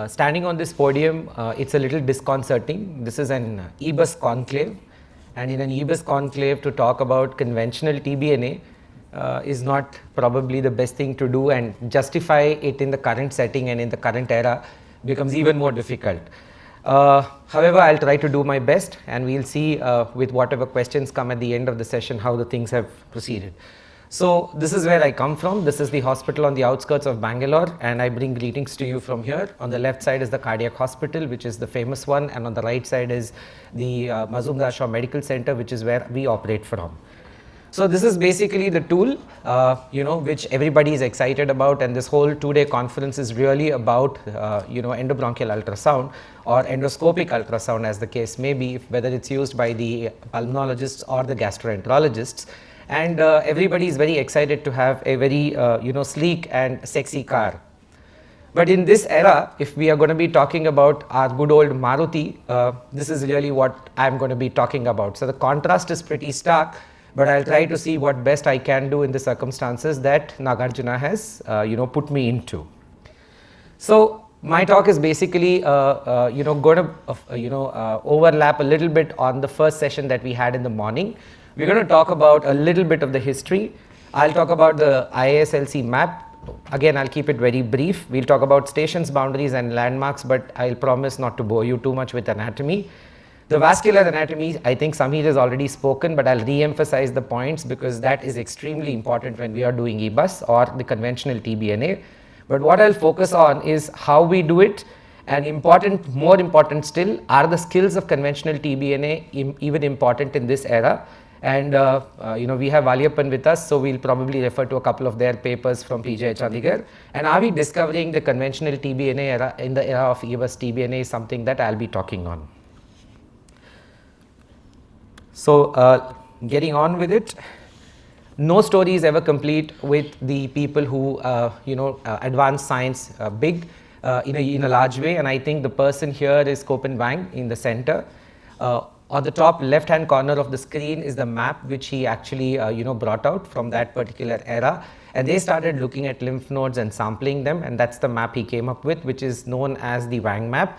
Standing on this podium, it's a little disconcerting. This is an EBUS Conclave, and in an EBUS Conclave to talk about conventional TBNA is not probably the best thing to do, and justify it in the current setting and in the current era becomes even more difficult. However, I'll try to do my best, and we'll see with whatever questions come at the end of the session how the things have proceeded. So this is where I come from. This is the hospital on the outskirts of Bangalore, and I bring greetings to you from here. On the left side is the cardiac hospital, which is the famous one, and on the right side is the Mazumdar Shaw Medical Center, which is where we operate from. So this is basically the tool, which everybody is excited about, and this whole 2-day conference is really about, endobronchial ultrasound or endoscopic ultrasound, as the case may be, whether it's used by the pulmonologists or the gastroenterologists. And everybody is very excited to have a very, sleek and sexy car. But in this era, if we are going to be talking about our good old Maruti, this is really what I'm going to be talking about. So the contrast is pretty stark, but I'll try to see what best I can do in the circumstances that Nagarjuna has, put me into. So my talk is basically, going to, overlap a little bit on the first session that we had in the morning. We're going to talk about a little bit of the history. I'll talk about the IASLC map. Again, I'll keep it very brief. We'll talk about stations, boundaries and landmarks, but I'll promise not to bore you too much with anatomy. The vascular anatomy, I think Samir has already spoken, but I'll re-emphasize the points because that is extremely important when we are doing EBUS or the conventional TBNA. But what I'll focus on is how we do it, and more important still, are the skills of conventional TBNA even important in this era? And we have Valiyappan with us, so we'll probably refer to a couple of their papers from PJ Chandigarh. And are we discovering the conventional TBNA era in the era of EBUS TBNA is something that I'll be talking on. So getting on with it, no story is ever complete with the people who advance science big in a large way, and I think the person here is Kopen Wang in the center. On the top left hand corner of the screen is the map which he actually brought out from that particular era, and they started looking at lymph nodes and sampling them, and that's the map he came up with, which is known as the Wang map.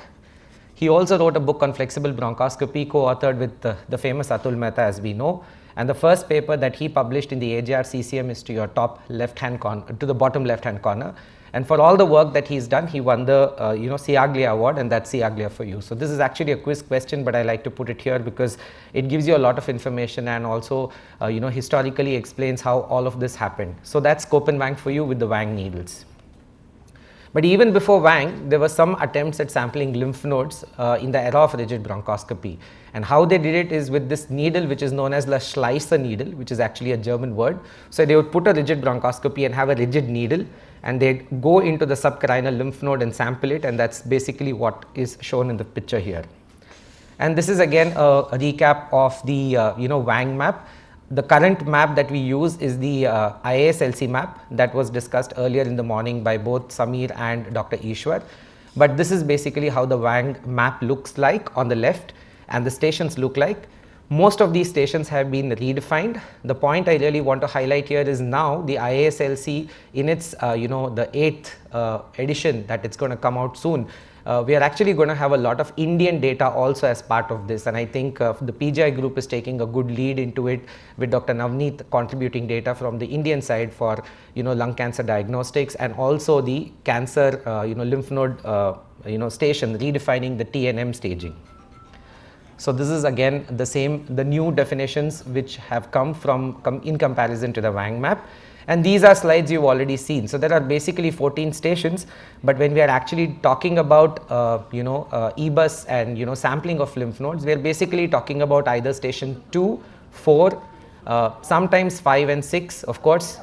He also wrote a book on flexible bronchoscopy, co-authored with the famous Atul Mehta, as we know, and the first paper that he published in the AJR CCM is to your top left hand corner, to the bottom left hand corner. And for all the work that he's done, he won the Siaglia award, and that's Siaglia for you. So this is actually a quiz question, but I like to put it here because it gives you a lot of information and also historically explains how all of this happened. So that's Kopen Wang for you with the Wang needles. But even before Wang, there were some attempts at sampling lymph nodes in the era of rigid bronchoscopy. And how they did it is with this needle, which is known as the Schleicher needle, which is actually a German word. So they would put a rigid bronchoscopy and have a rigid needle, and they'd go into the subcarinal lymph node and sample it, and that's basically what is shown in the picture here. And this is again a recap of the Wang map. The current map that we use is the IASLC map that was discussed earlier in the morning by both Samir and Dr. Ishwar. But this is basically how the Wang map looks like on the left, and the stations look like. Most of these stations have been redefined. The point I really want to highlight here is now the IASLC in its the 8th edition that it's going to come out soon. We are actually going to have a lot of Indian data also as part of this, and I think the PGI group is taking a good lead into it, with Dr. Navneet contributing data from the Indian side for lung cancer diagnostics, and also the cancer lymph node station redefining the TNM staging. So this is again the new definitions which have come in comparison to the Wang map, and these are slides you've already seen. So there are basically 14 stations, but when we are actually talking about EBUS and sampling of lymph nodes, we are basically talking about either station 2, 4, sometimes 5 and 6, of course,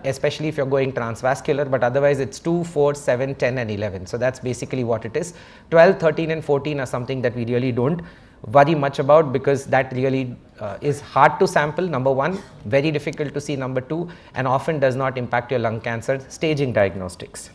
especially if you're going transvascular, but otherwise it's 2, 4, 7, 10 and 11. So that's basically what it is. 12, 13 and 14 are something that we really don't worry much about, because that really is hard to sample, number one, very difficult to see, number two, and often does not impact your lung cancer staging diagnostics.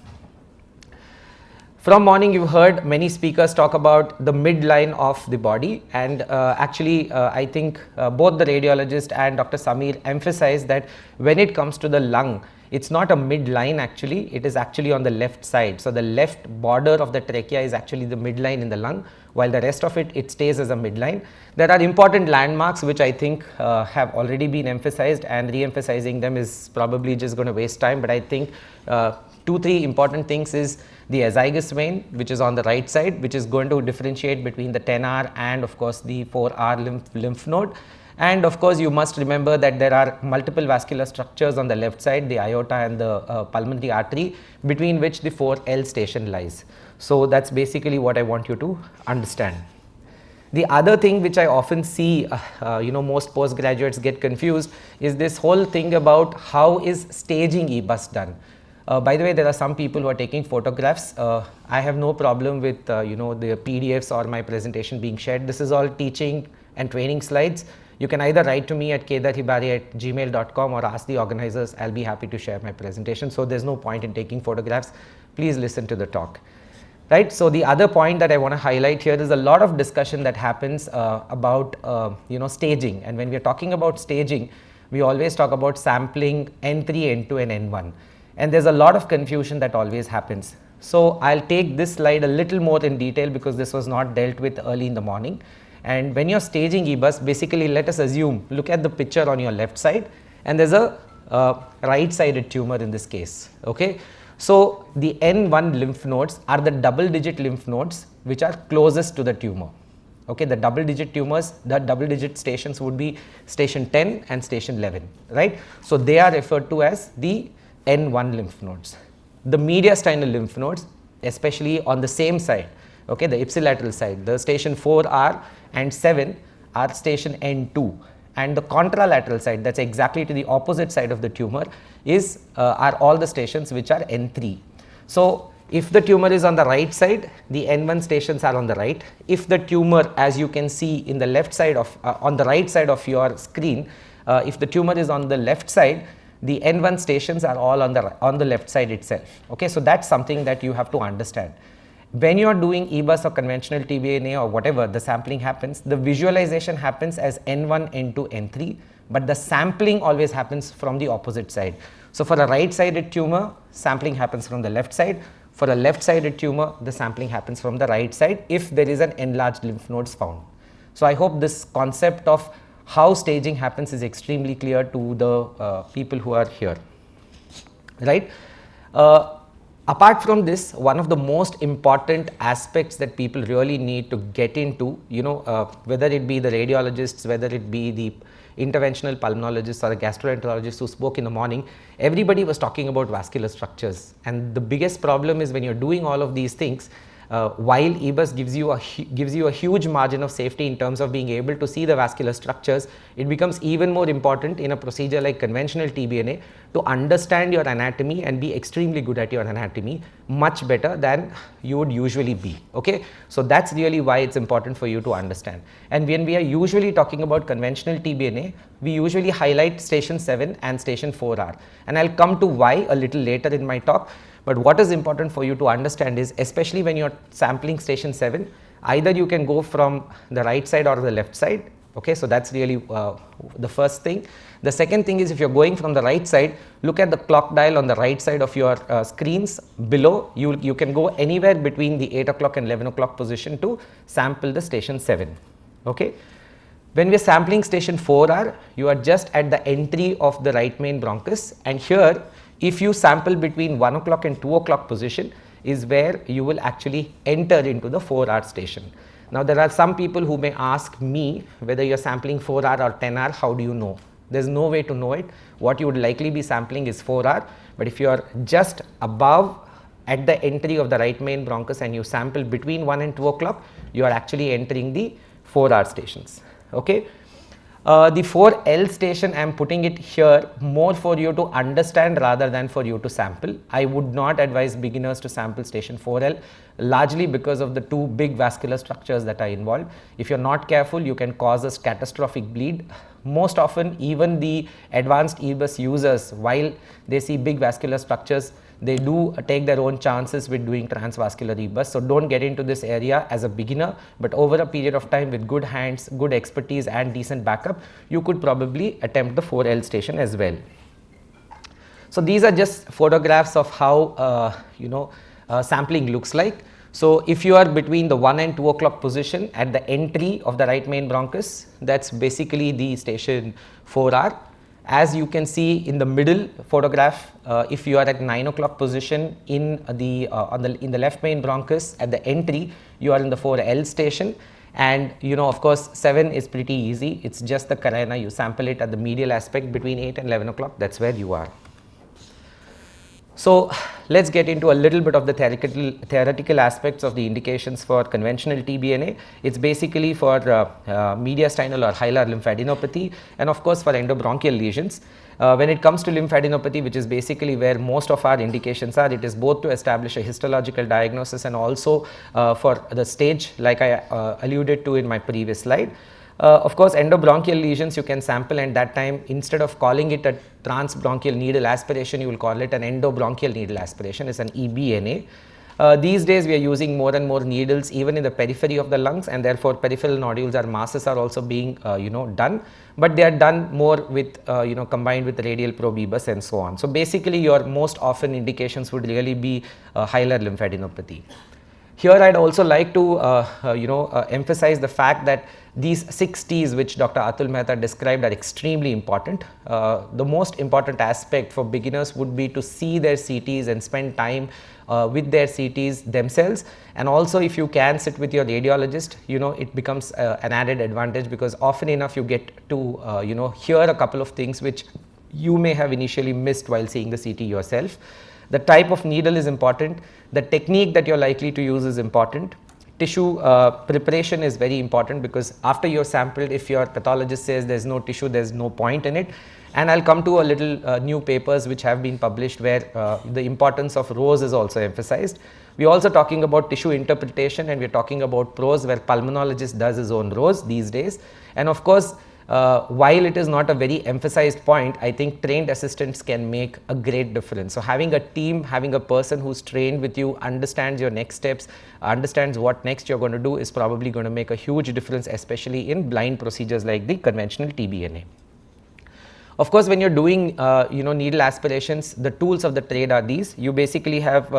From morning you've heard many speakers talk about the midline of the body, and actually I think both the radiologist and Dr. Samir emphasized that when it comes to the lung, It's not a midline actually, it is actually on the left side. So the left border of the trachea is actually the midline in the lung, while the rest of it stays as a midline. There are important landmarks which I think have already been emphasized, and re-emphasizing them is probably just going to waste time, but I think 2-3 important things is the azygous vein, which is on the right side, which is going to differentiate between the 10R and of course the 4R lymph node. And of course, you must remember that there are multiple vascular structures on the left side, the aorta and the pulmonary artery, between which the 4L station lies. So that's basically what I want you to understand. The other thing which I often see, most postgraduates get confused, is this whole thing about how is staging EBUS done. By the way, there are some people who are taking photographs. I have no problem with the PDFs or my presentation being shared. This is all teaching and training slides. You can either write to me at kedarhibari@gmail.com or ask the organizers. I'll be happy to share my presentation. So there's no point in taking photographs. Please listen to the talk. Right. So the other point that I want to highlight here is a lot of discussion that happens about staging. And when we are talking about staging, we always talk about sampling N3, N2 and N1. And there's a lot of confusion that always happens. So I'll take this slide a little more in detail because this was not dealt with early in the morning. And when you're staging EBUS, basically let us assume, look at the picture on your left side, and there's a right-sided tumor in this case. Okay. So the N1 lymph nodes are the double-digit lymph nodes which are closest to the tumor. Okay, the double-digit tumors, the double-digit stations would be station 10 and station 11, right? So they are referred to as the N1 lymph nodes. The mediastinal lymph nodes, especially on the same side, okay, the ipsilateral side, the station 4R and 7 are station N2, and the contralateral side, that's exactly to the opposite side of the tumor, are all the stations which are N3. So if the tumor is on the right side, the N1 stations are on the right. If the tumor, as you can see in the left side of on the right side of your screen, if the tumor is on the left side, the N1 stations are all on the left side itself. Okay, so that's something that you have to understand. When you are doing EBUS or conventional TBNA or whatever, the sampling happens, the visualization happens as N1, N2, N3, but the sampling always happens from the opposite side. So for a right-sided tumor, sampling happens from the left side. For a left-sided tumor, the sampling happens from the right side if there is an enlarged lymph nodes found. So I hope this concept of how staging happens is extremely clear to the people who are here, right? Apart from this, one of the most important aspects that people really need to get into, whether it be the radiologists, whether it be the interventional pulmonologists or a gastroenterologist who spoke in the morning, everybody was talking about vascular structures. And the biggest problem is when you're doing all of these things, while EBUS gives you a huge margin of safety in terms of being able to see the vascular structures, it becomes even more important in a procedure like conventional TBNA to understand your anatomy and be extremely good at your anatomy, much better than you would usually be. Okay, so that's really why it's important for you to understand. And when we are usually talking about conventional TBNA, we usually highlight station 7 and station 4R, and I'll come to why a little later in my talk. But what is important for you to understand is, especially when you're sampling station 7, either you can go from the right side or the left side. Okay, so that's really the first thing. The second thing is, if you're going from the right side, look at the clock dial on the right side of your screens below. You can go anywhere between the 8 o'clock and 11 o'clock position to sample the station 7. Okay. When we are sampling station 4R, you are just at the entry of the right main bronchus, and here if you sample between 1 o'clock and 2 o'clock position is where you will actually enter into the 4R station. Now there are some people who may ask me whether you are sampling 4R or 10R, how do you know? There is no way to know it. What you would likely be sampling is 4R, but if you are just above at the entry of the right main bronchus and you sample between 1 and 2 o'clock, you are actually entering the 4R stations. Okay. The 4L station, I am putting it here more for you to understand rather than for you to sample. I would not advise beginners to sample station 4L, largely because of the two big vascular structures that are involved. If you're not careful, you can cause a catastrophic bleed. Most often, even the advanced EBUS users, while they see big vascular structures, they do take their own chances with doing transvascular EBUS. So don't get into this area as a beginner, but over a period of time with good hands, good expertise and decent backup, you could probably attempt the 4L station as well. So these are just photographs of how sampling looks like. So if you are between the 1 and 2 o'clock position at the entry of the right main bronchus, that's basically the station 4R. As you can see in the middle photograph, if you are at 9 o'clock position in the left main bronchus at the entry, you are in the 4L station. And of course 7 is pretty easy, it's just the carina, you sample it at the medial aspect between 8 and 11 o'clock, that's where you are. So let's get into a little bit of the theoretical aspects of the indications for conventional TBNA. It's basically for mediastinal or hilar lymphadenopathy, and of course for endobronchial lesions. When it comes to lymphadenopathy, which is basically where most of our indications are, it is both to establish a histological diagnosis and also for the stage, like I alluded to in my previous slide. Of course, endobronchial lesions you can sample, and that time instead of calling it a transbronchial needle aspiration, you will call it an endobronchial needle aspiration. It's an EBNA. These days we are using more and more needles even in the periphery of the lungs, and therefore peripheral nodules or masses are also being done, but they are done more with combined with radial probe EBUS and so on. So basically your most often indications would really be hilar lymphadenopathy. Here I'd also like to emphasize the fact that these 6 T's which Dr. Atul Mehta described are extremely important. The most important aspect for beginners would be to see their CTs and spend time with their CTs themselves, and also if you can sit with your radiologist, it becomes an added advantage, because often enough you get to hear a couple of things which you may have initially missed while seeing the CT yourself. The type of needle is important, the technique that you're likely to use is important. Tissue preparation is very important, because after you're sampled, if your pathologist says there's no tissue, there's no point in it. And I'll come to a little new papers which have been published where the importance of rows is also emphasized. We're also talking about tissue interpretation, and we're talking about PROS where pulmonologist does his own rows these days. And of course, while it is not a very emphasized point, I think trained assistants can make a great difference. So having a team, having a person who's trained with you, understands your next steps, understands what next you're going to do, is probably going to make a huge difference, especially in blind procedures like the conventional TBNA. Of course, when you're doing needle aspirations, the tools of the trade are these. You basically have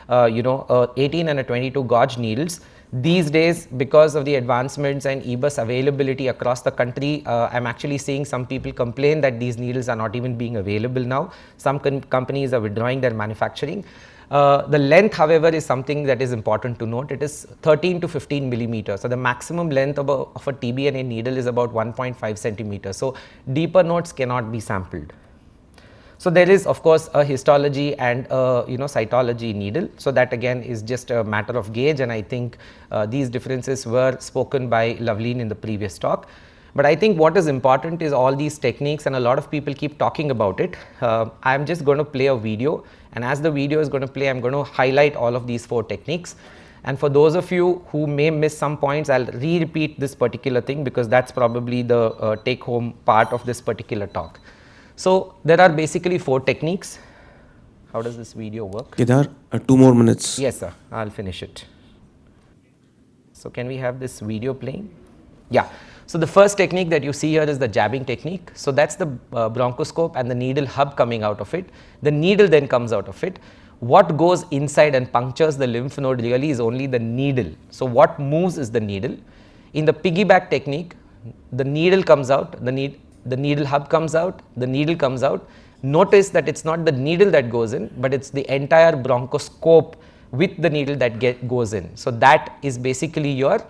18 and a 22 gauge needles. These days, because of the advancements and EBUS availability across the country, I'm actually seeing some people complain that these needles are not even being available now. Some companies are withdrawing their manufacturing. The length, however, is something that is important to note. It is 13 to 15 millimeters. So the maximum length of a TBNA needle is about 1.5 centimeters. So deeper nodes cannot be sampled. So there is of course a histology and a cytology needle. So that again is just a matter of gauge, and I think these differences were spoken by Loveleen in the previous talk. But I think what is important is all these techniques, and a lot of people keep talking about it. I'm just going to play a video, and as the video is going to play, I'm going to highlight all of these 4 techniques. And for those of you who may miss some points, I'll repeat this particular thing, because that's probably the take home part of this particular talk. So there are basically 4 techniques. How does this video work? Kedar, 2 more minutes. Yes sir, I'll finish it. So can we have this video playing? Yeah. So the first technique that you see here is the jabbing technique. So that's the bronchoscope and the needle hub coming out of it. The needle then comes out of it. What goes inside and punctures the lymph node really is only the needle. So what moves is the needle. In the piggyback technique, the needle comes out, the needle hub comes out, the needle comes out. Notice that it's not the needle that goes in, but it's the entire bronchoscope with the needle that goes in. So that is basically your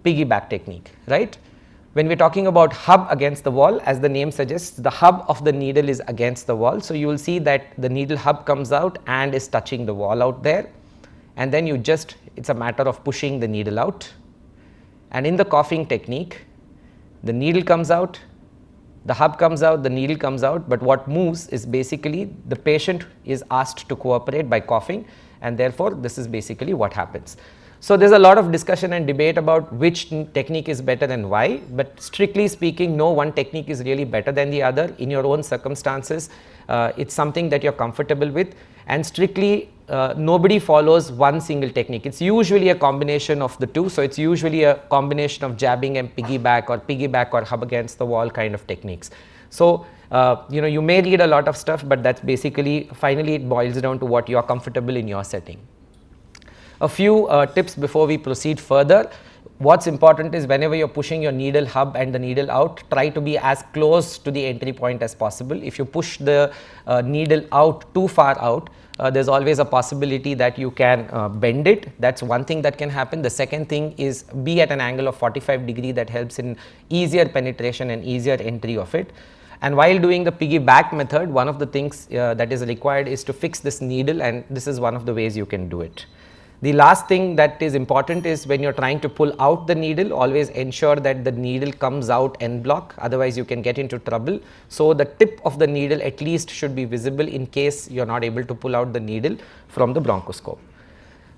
piggyback technique, right? When we're talking about hub against the wall, as the name suggests, the hub of the needle is against the wall. So you will see that the needle hub comes out and is touching the wall out there. And then it's a matter of pushing the needle out. And in the coughing technique, the needle comes out, the hub comes out, the needle comes out, but what moves is basically the patient is asked to cooperate by coughing, and therefore this is basically what happens. So there's a lot of discussion and debate about which technique is better and why, but strictly speaking, no one technique is really better than the other. In your own circumstances, it's something that you're comfortable with, and strictly nobody follows one single technique. It's usually a combination of the two. So it's usually a combination of jabbing and piggyback or hub against the wall kind of techniques. So, you may read a lot of stuff, but that's basically, finally it boils down to what you are comfortable in your setting. A few tips before we proceed further. What's important is whenever you're pushing your needle hub and the needle out, try to be as close to the entry point as possible. If you push the needle out too far out, there's always a possibility that you can bend it. That's one thing that can happen. The second thing is be at an angle of 45 degree. That helps in easier penetration and easier entry of it. And while doing the piggyback method, one of the things that is required is to fix this needle, and this is one of the ways you can do it. The last thing that is important is when you're trying to pull out the needle, always ensure that the needle comes out en bloc, otherwise you can get into trouble. So, the tip of the needle at least should be visible in case you're not able to pull out the needle from the bronchoscope.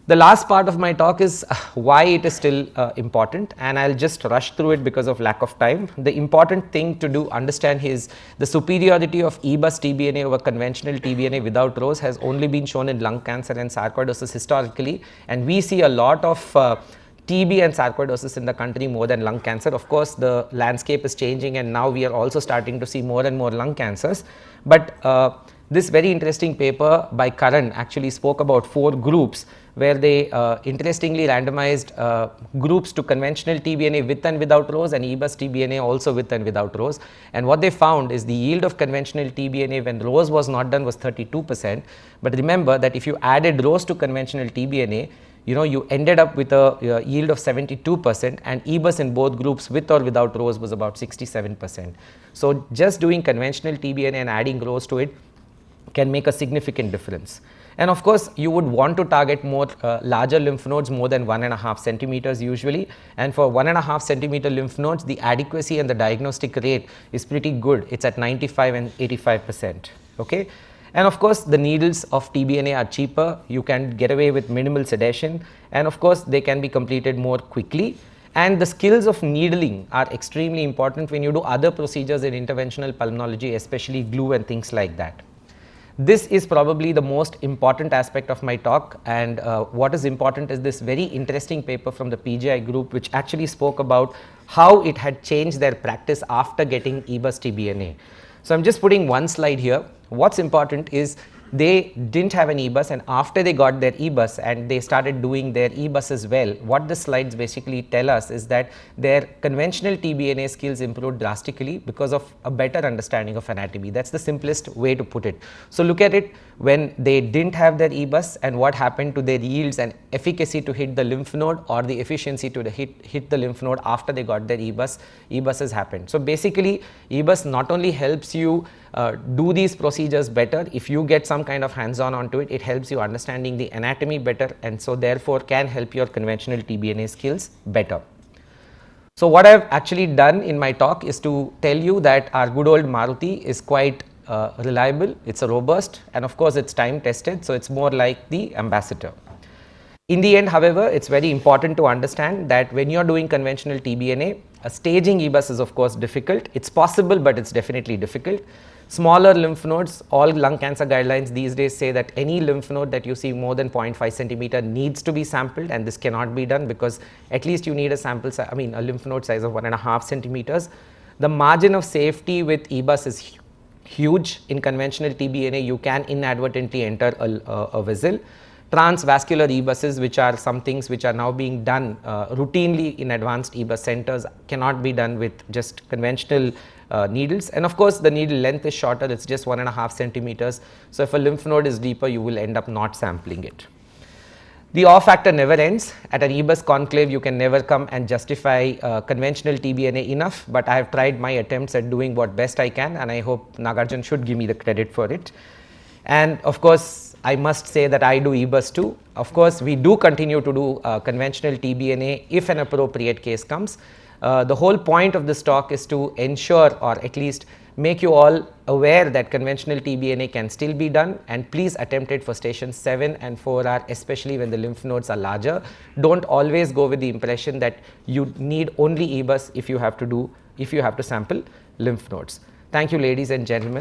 The last part of my talk is why it is still important, and I'll just rush through it because of lack of time. The important thing to understand is the superiority of EBUS TBNA over conventional TBNA without rose has only been shown in lung cancer and sarcoidosis historically, and we see a lot of TB and sarcoidosis in the country more than lung cancer. Of course, the landscape is changing and now we are also starting to see more and more lung cancers, but this very interesting paper by Karan actually spoke about 4 groups where they interestingly randomized groups to conventional TBNA with and without rose and EBUS TBNA also with and without rose. And what they found is the yield of conventional TBNA when rose was not done was 32%. But remember that if you added rose to conventional TBNA, you ended up with a yield of 72%, and EBUS in both groups with or without rose was about 67%. So just doing conventional TBNA and adding rose to it can make a significant difference. And of course, you would want to target more larger lymph nodes, more than 1.5 centimeters usually. And for 1.5 centimeter lymph nodes, the adequacy and the diagnostic rate is pretty good. It's at 95 and 85%. Okay. And of course, the needles of TBNA are cheaper. You can get away with minimal sedation. And of course, they can be completed more quickly. And the skills of needling are extremely important when you do other procedures in interventional pulmonology, especially glue and things like that. This is probably the most important aspect of my talk, and what is important is this very interesting paper from the PGI group which actually spoke about how it had changed their practice after getting EBUS TBNA. So, I am just putting one slide here. What's important is they didn't have an EBUS, and after they got their EBUS and they started doing their EBUS as well, what the slides basically tell us is that their conventional TBNA skills improved drastically because of a better understanding of anatomy. That's the simplest way to put it. So look at it when they didn't have their EBUS and what happened to their yields and efficacy to hit the lymph node or the efficiency to hit the lymph node after they got their EBUS. EBUS has happened. So basically EBUS not only helps you do these procedures better, if you get some kind of hands-on onto it, it helps you understanding the anatomy better, and so therefore can help your conventional TBNA skills better. So what I've actually done in my talk is to tell you that our good old Maruti is quite reliable, it's a robust, and of course it's time tested, so it's more like the ambassador. In the end, however, it's very important to understand that when you're doing conventional TBNA, staging EBUS is of course difficult. It's possible, but it's definitely difficult. Smaller lymph nodes, all lung cancer guidelines these days say that any lymph node that you see more than 0.5 centimeter needs to be sampled, and this cannot be done because at least you need a sample size, a lymph node size of 1.5 centimeters. The margin of safety with EBUS is huge. In conventional TBNA, you can inadvertently enter a vessel. Transvascular EBUSs, which are some things which are now being done routinely in advanced EBUS centers, cannot be done with just conventional needles. And of course, the needle length is shorter, it's just 1.5 centimeters. So if a lymph node is deeper, you will end up not sampling it. The awe factor never ends. At an EBUS conclave, you can never come and justify conventional TBNA enough, but I have tried my attempts at doing what best I can, and I hope Nagarjun should give me the credit for it. And of course, I must say that I do EBUS too. Of course, we do continue to do conventional TBNA if an appropriate case comes. The whole point of this talk is to ensure, or at least make you all aware, that conventional TBNA can still be done, and please attempt it for stations 7 and 4R, especially when the lymph nodes are larger. Don't always go with the impression that you need only EBUS if you have to sample lymph nodes. Thank you, ladies and gentlemen.